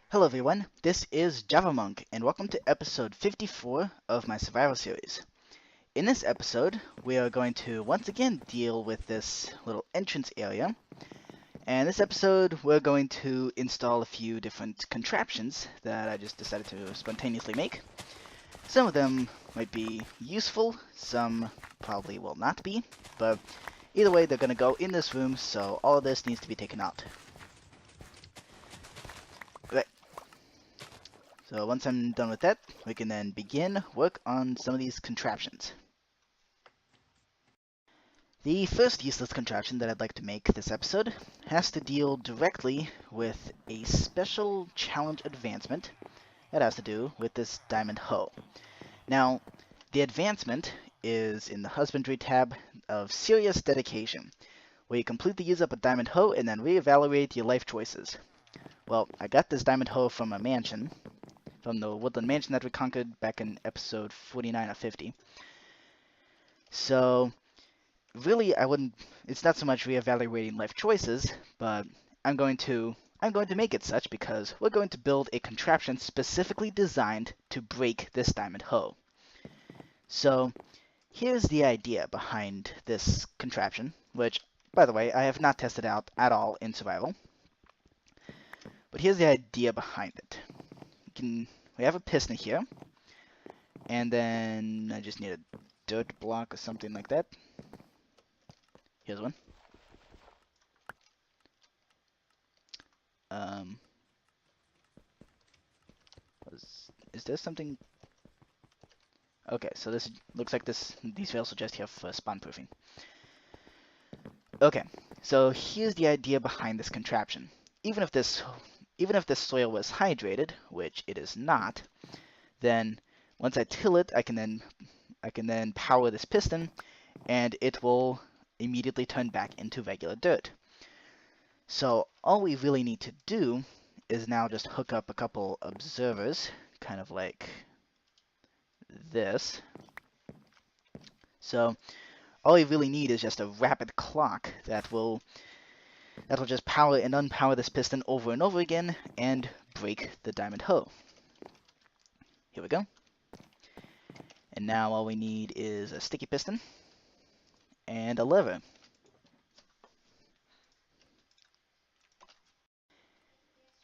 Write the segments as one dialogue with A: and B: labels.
A: Hello everyone, this is Javamonk, and welcome to episode 54 of my survival series. In this episode, we are going to once again deal with this little entrance area, and this episode we're going to install a few different contraptions that I just decided to spontaneously make. Some of them might be useful, some probably will not be, but either way they're going to go in this room, so all of this needs to be taken out. So once I'm done with that, we can then begin work on some of these contraptions. The first useless contraption that I'd like to make this episode has to deal directly with a special challenge advancement that has to do with this diamond hoe. Now, the advancement is in the husbandry tab of serious dedication, where you completely use up a diamond hoe and then reevaluate your life choices. Well, I got this diamond hoe from a mansion, from the woodland mansion that we conquered back in episode 49 or 50. So really it's not so much reevaluating life choices, but I'm going to make it such because we're going to build a contraption specifically designed to break this diamond hoe. So here's the idea behind this contraption, which, by the way, I have not tested out at all in survival. But here's the idea behind it. We have a piston here, and then I just need a dirt block or something like that. Here's one. Is there something? Okay, so this looks like these rails are just here for spawn proofing. Okay, so here's the idea behind this contraption. Even if this soil was hydrated, which it is not, then once I till it, I can then power this piston, and it will immediately turn back into regular dirt. So all we really need to do is now just hook up a couple observers, kind of like this. So all we really need is just a rapid clock that will just power and unpower this piston over and over again and break the diamond hoe. Here we go. And now all we need is a sticky piston and a lever.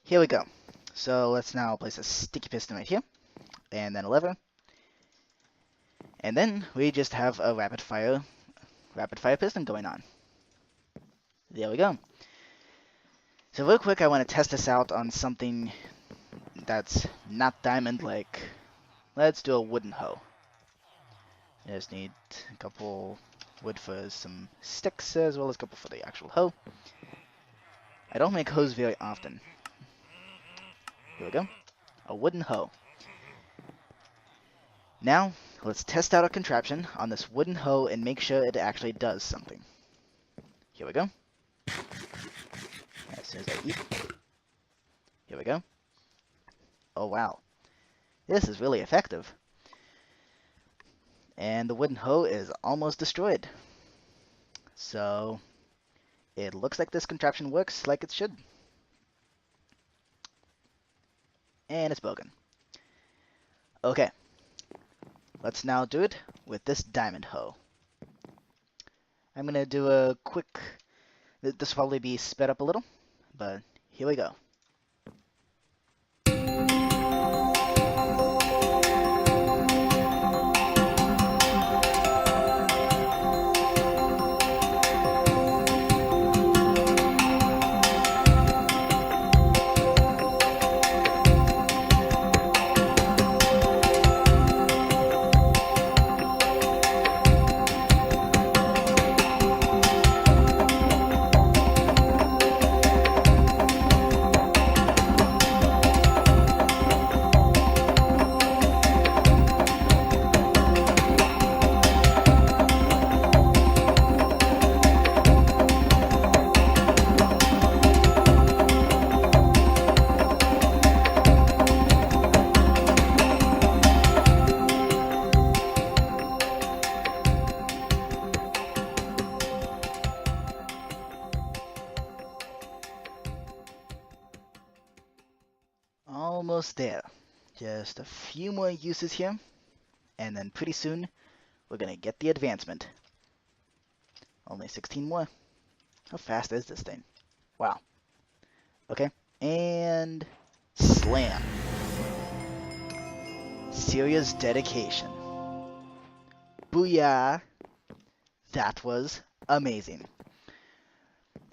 A: Here we go. So let's now place a sticky piston right here, and then a lever. And then we just have a rapid fire piston going on. There we go. So real quick, I want to test this out on something that's not diamond, like, let's do a wooden hoe. I just need a couple wood for some sticks, as well as a couple for the actual hoe. I don't make hoes very often. Here we go. A wooden hoe. Now, let's test out a contraption on this wooden hoe and make sure it actually does something. Here we go. As soon as I eat. Here we go. Oh wow. This is really effective. And the wooden hoe is almost destroyed. So it looks like this contraption works like it should. And it's broken. Okay. Let's now do it with this diamond hoe. I'm going to do a quick... This will probably be sped up a little, but here we go. Almost there. Just a few more uses here, and then pretty soon we're gonna get the advancement. Only 16 more. How fast is this thing? Wow. Okay, and slam. Serious dedication. Booyah! That was amazing.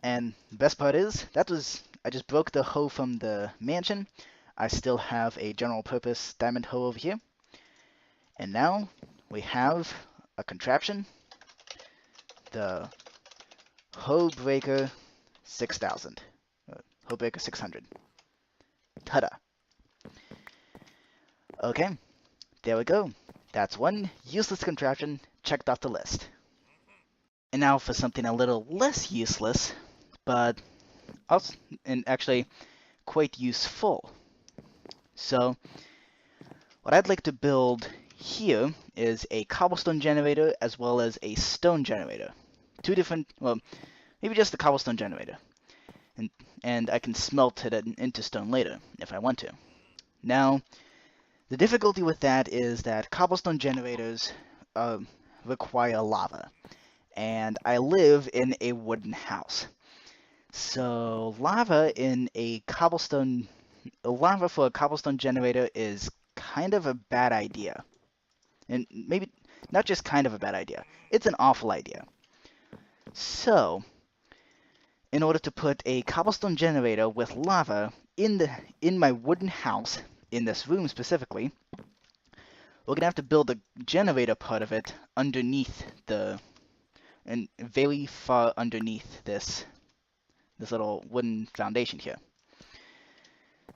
A: And the best part is, I just broke the hoe from the mansion. I still have a general purpose diamond hoe over here. And now we have a contraption, the Hoe Breaker 6000. Hoe Breaker 600. Ta-da! Okay, there we go. That's one useless contraption checked off the list. And now for something a little less useless, but also, and actually quite useful. So, what I'd like to build here is a cobblestone generator as well as a stone generator. Two different, well, maybe just the cobblestone generator. And I can smelt it into stone later if I want to. Now, the difficulty with that is that cobblestone generators require lava. And I live in a wooden house. So lava for a cobblestone generator is kind of a bad idea. And maybe not just kind of a bad idea, it's an awful idea. So, in order to put a cobblestone generator with lava in my wooden house, in this room specifically, we're gonna have to build the generator part of it underneath and very far underneath this little wooden foundation here.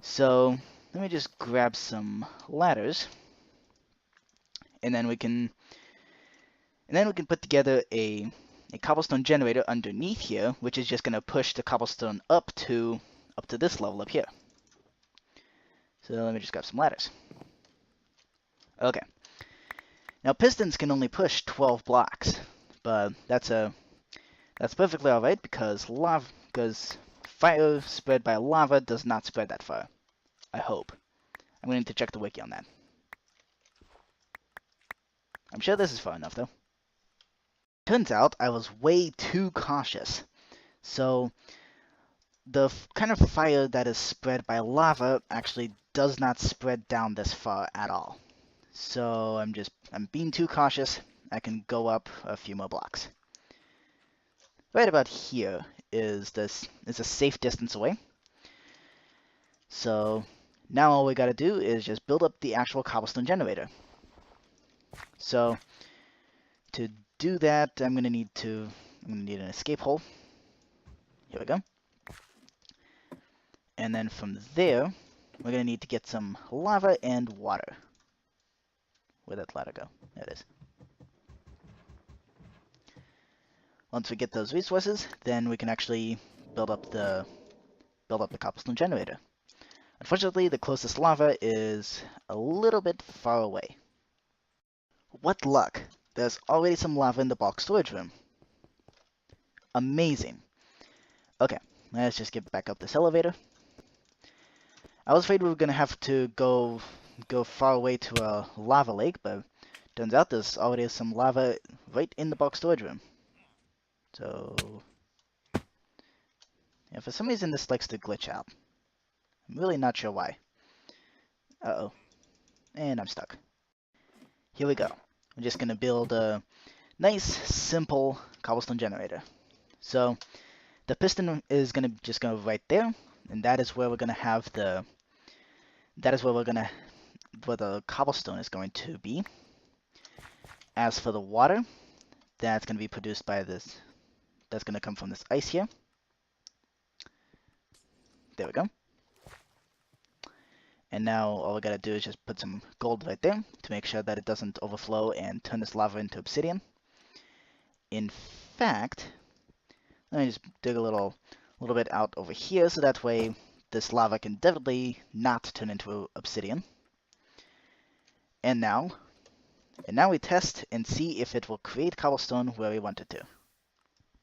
A: So let me just grab some ladders, and then we can put together a cobblestone generator underneath here, which is just going to push the cobblestone up to this level up here. So let me just grab some ladders. Okay. Now pistons can only push 12 blocks, but that's perfectly alright because fire spread by lava does not spread that far. I hope. I'm going to need to check the wiki on that. I'm sure this is far enough, though. Turns out I was way too cautious. So, the kind of fire that is spread by lava actually does not spread down this far at all. So, I'm being too cautious. I can go up a few more blocks. Right about here is a safe distance away. So, now all we gotta do is just build up the actual cobblestone generator. So, to do that, I'm gonna need an escape hole. Here we go. And then from there, we're gonna need to get some lava and water. Where'd that ladder go? There it is. Once we get those resources, then we can actually build up the cobblestone generator. Unfortunately, the closest lava is a little bit far away. What luck! There's already some lava in the bulk storage room. Amazing. Okay, let's just get back up this elevator. I was afraid we were gonna have to go far away to a lava lake, but turns out there's already some lava right in the bulk storage room. So, yeah, for some reason this likes to glitch out. I'm really not sure why. Uh-oh. And I'm stuck. Here we go. I'm just gonna build a nice, simple cobblestone generator. So, the piston is gonna go right there, and that is where we're gonna have where the cobblestone is going to be. As for the water, that's gonna be produced by this. That's gonna come from this ice here. There we go. And now all we gotta do is just put some gold right there to make sure that it doesn't overflow and turn this lava into obsidian. In fact, let me just dig a little bit out over here so that way this lava can definitely not turn into obsidian. And now we test and see if it will create cobblestone where we want it to.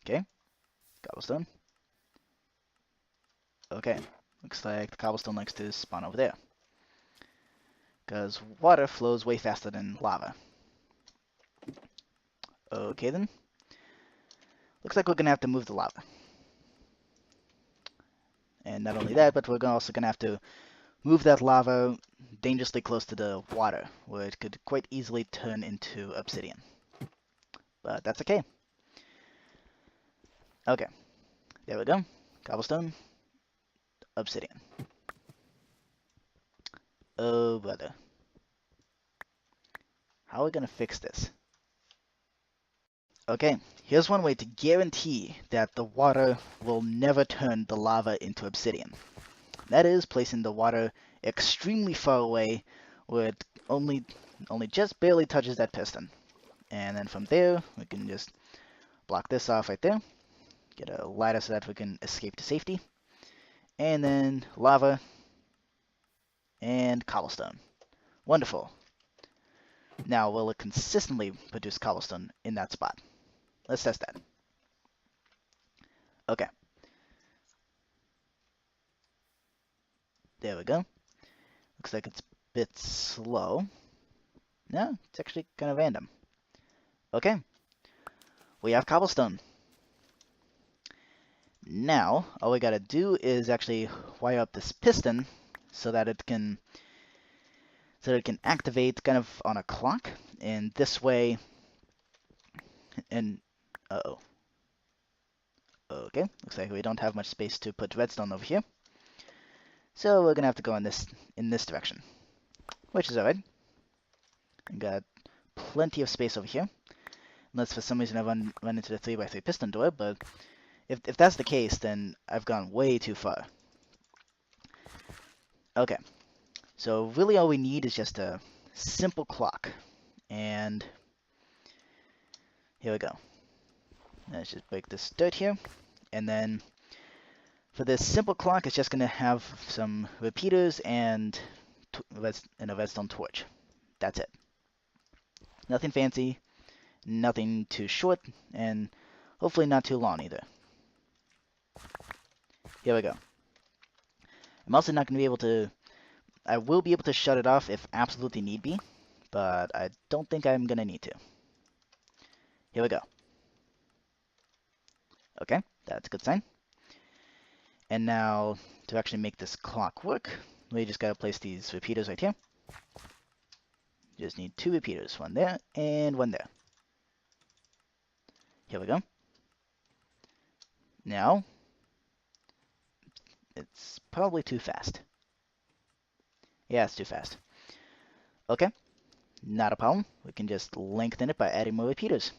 A: Okay, cobblestone. Okay, looks like the cobblestone likes to spawn over there. because water flows way faster than lava. Okay then. Looks like we're gonna have to move the lava. And not only that, but we're also gonna have to move that lava dangerously close to the water, where it could quite easily turn into obsidian. But that's okay. Okay, there we go. Cobblestone, obsidian. Oh brother. How are we gonna fix this? Okay, here's one way to guarantee that the water will never turn the lava into obsidian. That is placing the water extremely far away where it only just barely touches that piston. And then from there, we can just block this off right there. Get a ladder so that we can escape to safety. And then lava and cobblestone. Wonderful. Now, will it consistently produce cobblestone in that spot? Let's test that. Okay. There we go. Looks like it's a bit slow. No, it's actually kind of random. Okay. We have cobblestone. Now, all we gotta do is actually wire up this piston so that it can activate kind of on a clock, and this way, and uh-oh. Okay, looks like we don't have much space to put redstone over here. So we're gonna have to go in this direction, which is alright. Got plenty of space over here. Unless for some reason I run into the 3x3 piston door, but if that's the case, then I've gone way too far. Okay, so really all we need is just a simple clock. And here we go. Let's just break this dirt here. And then for this simple clock, it's just going to have some repeaters and a redstone torch. That's it. Nothing fancy, nothing too short, and hopefully not too long either. Here we go. I'm also not going to be able to... I will be able to shut it off if absolutely need be, but I don't think I'm going to need to. Here we go. Okay, that's a good sign. And now, to actually make this clock work, we just gotta place these repeaters right here. Just need 2 repeaters, one there and one there. Here we go. Now, it's probably too fast. Yeah, it's too fast. Okay, not a problem. We can just lengthen it by adding more repeaters.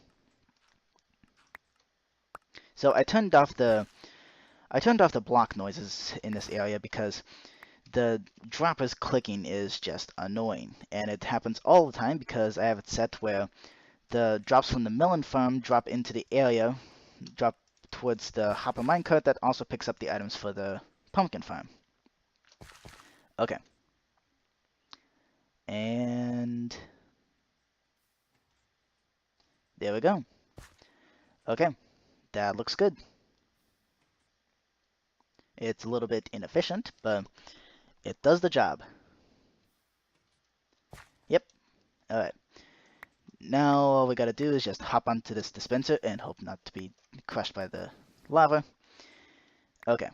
A: So I turned off the block noises in this area because the droppers clicking is just annoying, and it happens all the time because I have it set where the drops from the melon farm drop into the area, drop towards the hopper minecart that also picks up the items for the pumpkin farm. Okay. And there we go. Okay, that looks good. It's a little bit inefficient, but it does the job. Yep. Alright. Now all we gotta do is just hop onto this dispenser and hope not to be crushed by the lava. Okay.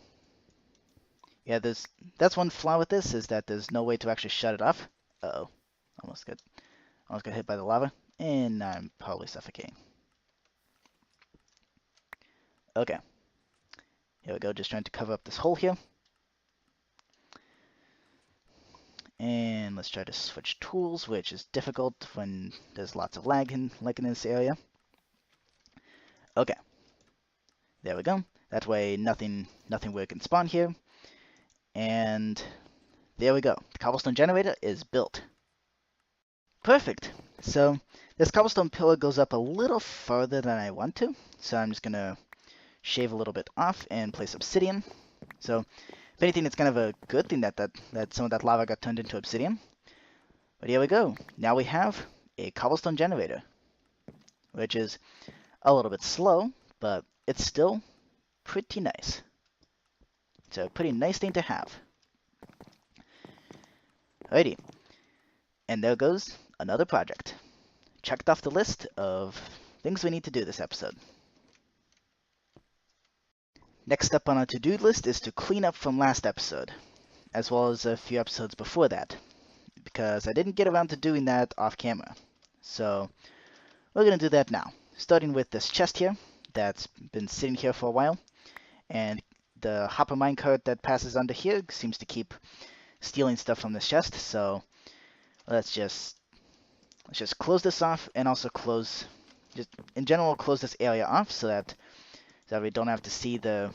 A: Yeah, that's one flaw with this, is that there's no way to actually shut it off. Uh-oh. Almost got hit by the lava, and now I'm probably suffocating. Okay. Here we go, just trying to cover up this hole here. And let's try to switch tools, which is difficult when there's lots of lag in this area. Okay. There we go. That way nothing weird can spawn here. And there we go. The Cobblestone Generator is built. Perfect. So this cobblestone pillar goes up a little further than I want to. So I'm just going to shave a little bit off and place obsidian. So if anything, it's kind of a good thing that some of that lava got turned into obsidian. But here we go. Now we have a cobblestone generator, which is a little bit slow, but it's still pretty nice. It's a pretty nice thing to have. Alrighty. And there goes another project. Checked off the list of things we need to do this episode. Next up on our to-do list is to clean up from last episode, as well as a few episodes before that, because I didn't get around to doing that off camera. So we're going to do that now, starting with this chest here that's been sitting here for a while, and the hopper minecart that passes under here seems to keep stealing stuff from this chest, so let's just close this off, and also just in general close this area off so that we don't have to see the,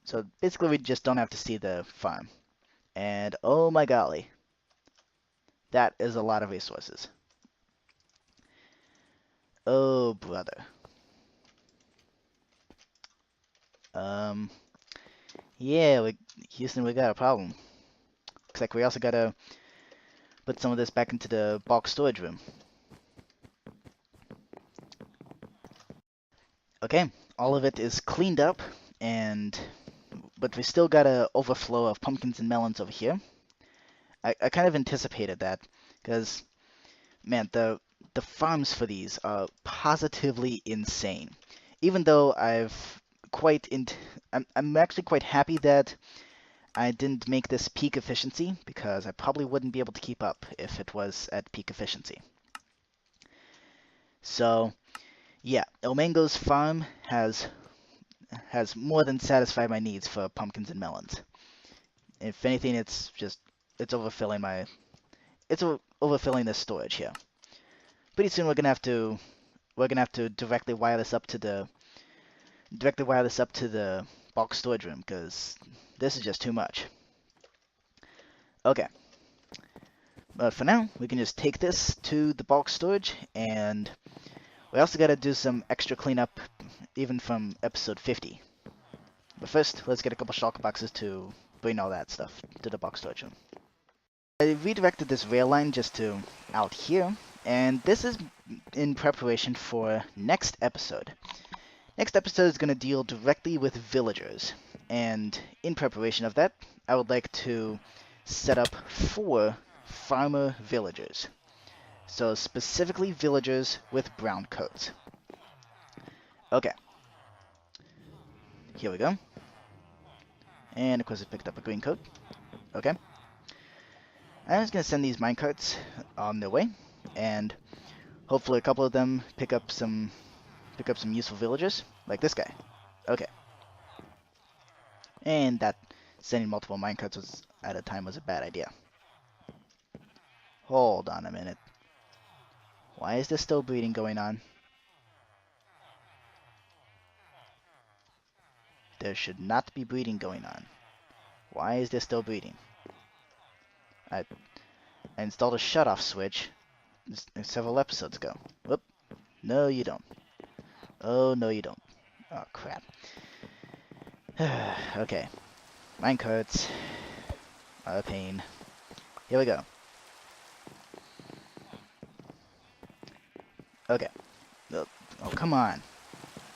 A: so basically we just don't have to see the farm. And oh my golly, that is a lot of resources. Oh brother. Yeah, Houston, we got a problem. Looks like we also gotta put some of this back into the bulk storage room. Okay, all of it is cleaned up, but we still got an overflow of pumpkins and melons over here. I kind of anticipated that, because, man, the farms for these are positively insane. Even though I'm actually quite happy that I didn't make this peak efficiency, because I probably wouldn't be able to keep up if it was at peak efficiency. So, yeah, Elmango's farm has more than satisfied my needs for pumpkins and melons. If anything, it's overfilling this storage here. Pretty soon we're gonna have to directly wire this up to the bulk storage room, because this is just too much. Okay. But for now, we can just take this to the bulk storage, and we also got to do some extra cleanup, even from episode 50. But first, let's get a couple shulker boxes to bring all that stuff to the bulk storage room. I redirected this rail line just to out here, and this is in preparation for next episode. Next episode is going to deal directly with villagers, and in preparation of that, I would like to set up 4 farmer villagers. So specifically villagers with brown coats. Okay. Here we go. And of course it picked up a green coat. Okay. I'm just going to send these minecarts on their way, and hopefully a couple of them pick up some useful villagers, like this guy. Okay. And that sending multiple minecarts at a time was a bad idea. Hold on a minute. Why is there still breeding going on? There should not be breeding going on. Why is there still breeding? I installed a shutoff switch several episodes ago. Whoop. No, you don't. Oh, no, you don't. Oh, crap. Okay. Minecarts are a pain. Here we go. Okay. Oh, come on.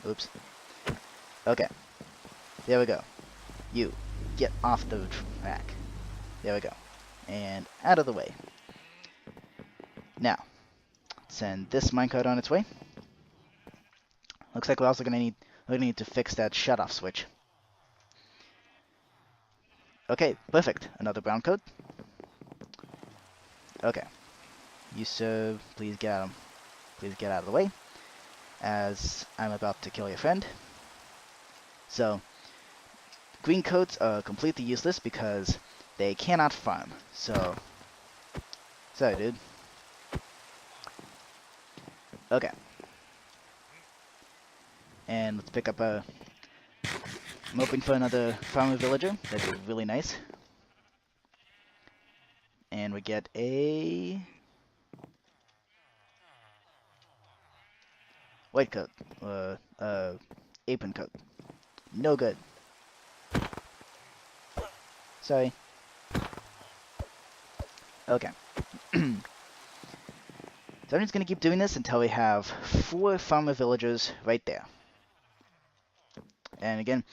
A: Oops. Okay. There we go. You, get off the track. There we go. And out of the way. Now, send this minecart on its way. Looks like we're also gonna need to fix that shutoff switch. Okay, perfect. Another brown coat. Okay. You sir, please get out of the way, as I'm about to kill your friend. So, green coats are completely useless because they cannot farm. So, sorry, dude. Okay. And let's pick up a... I'm hoping for another farmer villager. That'd be really nice. And we get a... white coat. Apron coat. No good. Sorry. Okay. So I'm just going to keep doing this until we have 4 farmer villagers right there. And again,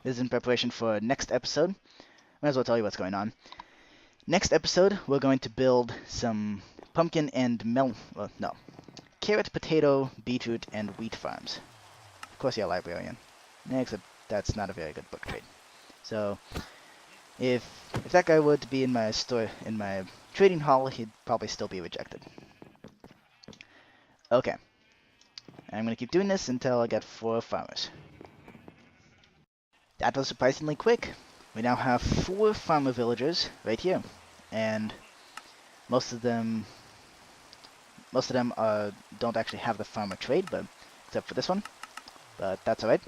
A: this is in preparation for next episode. Might as well tell you what's going on. Next episode, we're going to build some pumpkin and carrot, potato, beetroot, and wheat farms. Of course, you're a librarian. Except that's not a very good book trade. So, if that guy were to be in my trading hall, he'd probably still be rejected. Okay. I'm gonna keep doing this until I get 4 farmers. That was surprisingly quick. We now have 4 farmer villagers right here, and most of them don't actually have the farmer trade, but except for this one. But that's alright.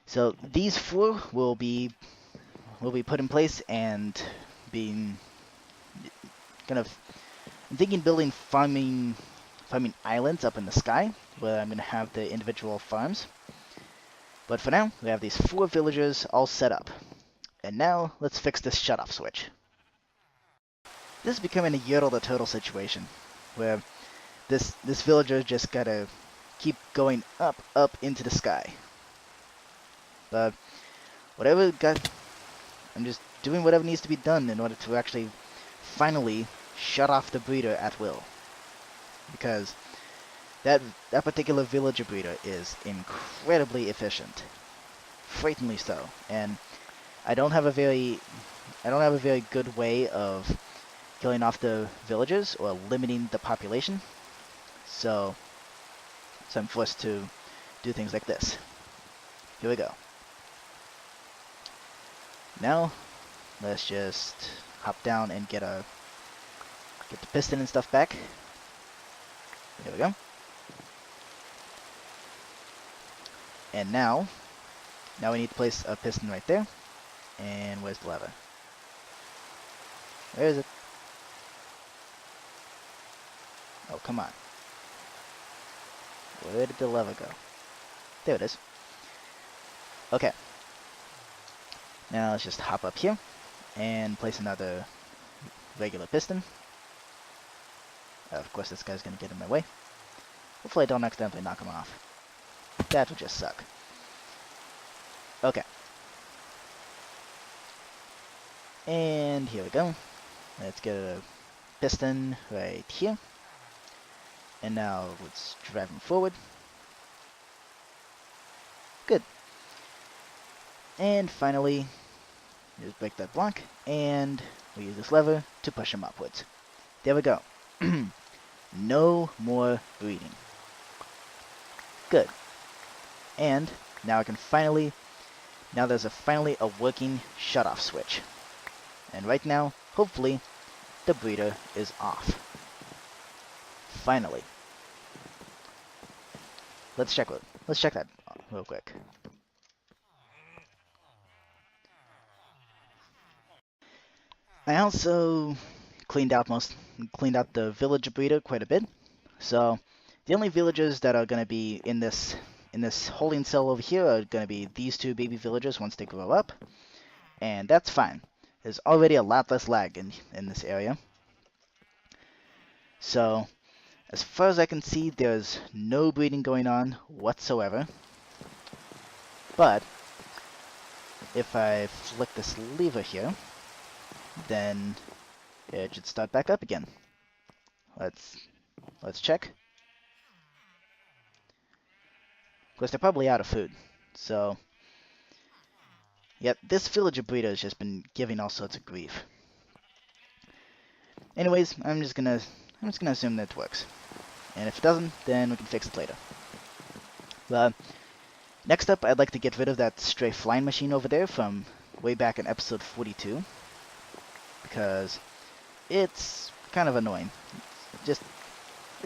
A: So these 4 will be put in place and being kind of, I'm thinking building farming islands up in the sky where I'm going to have the individual farms. But for now, we have these 4 villagers all set up. And now, let's fix this shut-off switch. This is becoming a Yertle the Turtle situation, where this villager just gotta keep going up into the sky. But I'm just doing whatever needs to be done in order to actually finally shut off the breeder at will. Because that particular villager breeder is incredibly efficient. Frighteningly so. And I don't have a very good way of killing off the villagers or limiting the population. So I'm forced to do things like this. Here we go. Now, let's just hop down and get the piston and stuff back. There we go. And now we need to place a piston right there. And where's the lever? Where is it? Oh, come on. Where did the lever go? There it is. Okay. Now let's just hop up here and place another regular piston. Of course, this guy's going to get in my way. Hopefully I don't accidentally knock him off. That would just suck. Okay. And here we go. Let's get a piston right here. And now let's drive him forward. Good. And finally, just break that block, and we use this lever to push him upwards. There we go. No more breeding. Good. And now I can finally, there's finally a working shut-off switch. And right now, hopefully, the breeder is off. Finally. Let's check that real quick. I also cleaned out the village breeder quite a bit. So the only villagers that are going to be in this holding cell over here are going to be these 2 baby villagers once they grow up, and that's fine. There's already a lot less lag in this area. So as far as I can see, there's no breeding going on whatsoever. But if I flick this lever here, then it should start back up again. Let's check. Of course, they're probably out of food. So, yep, this villager breeder has just been giving all sorts of grief. Anyways, I'm just gonna assume that it works. And if it doesn't, then we can fix it later. But next up, I'd like to get rid of that stray flying machine over there from way back in episode 42. Because it's kind of annoying. It's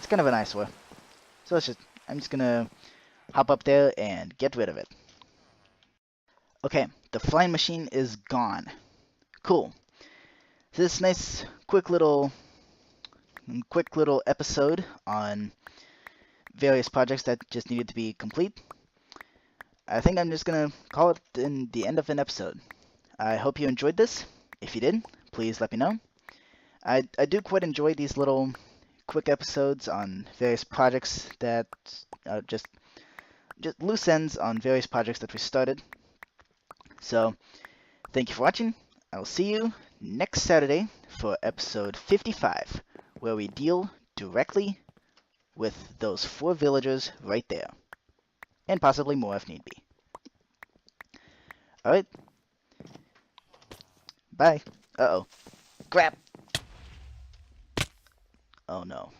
A: kind of an eyesore. So I'm just gonna hop up there and get rid of it. Okay, the flying machine is gone. Cool. So this nice quick little episode on various projects that just needed to be complete. I think I'm just gonna call it the end of an episode. I hope you enjoyed this. If you did, please let me know. I do quite enjoy these little quick episodes on various projects that just loose ends on various projects that we started. So, thank you for watching. I will see you next Saturday for episode 55, where we deal directly with those 4 villagers right there, and possibly more if need be. Alright, bye. Uh-oh. Crap! Oh no.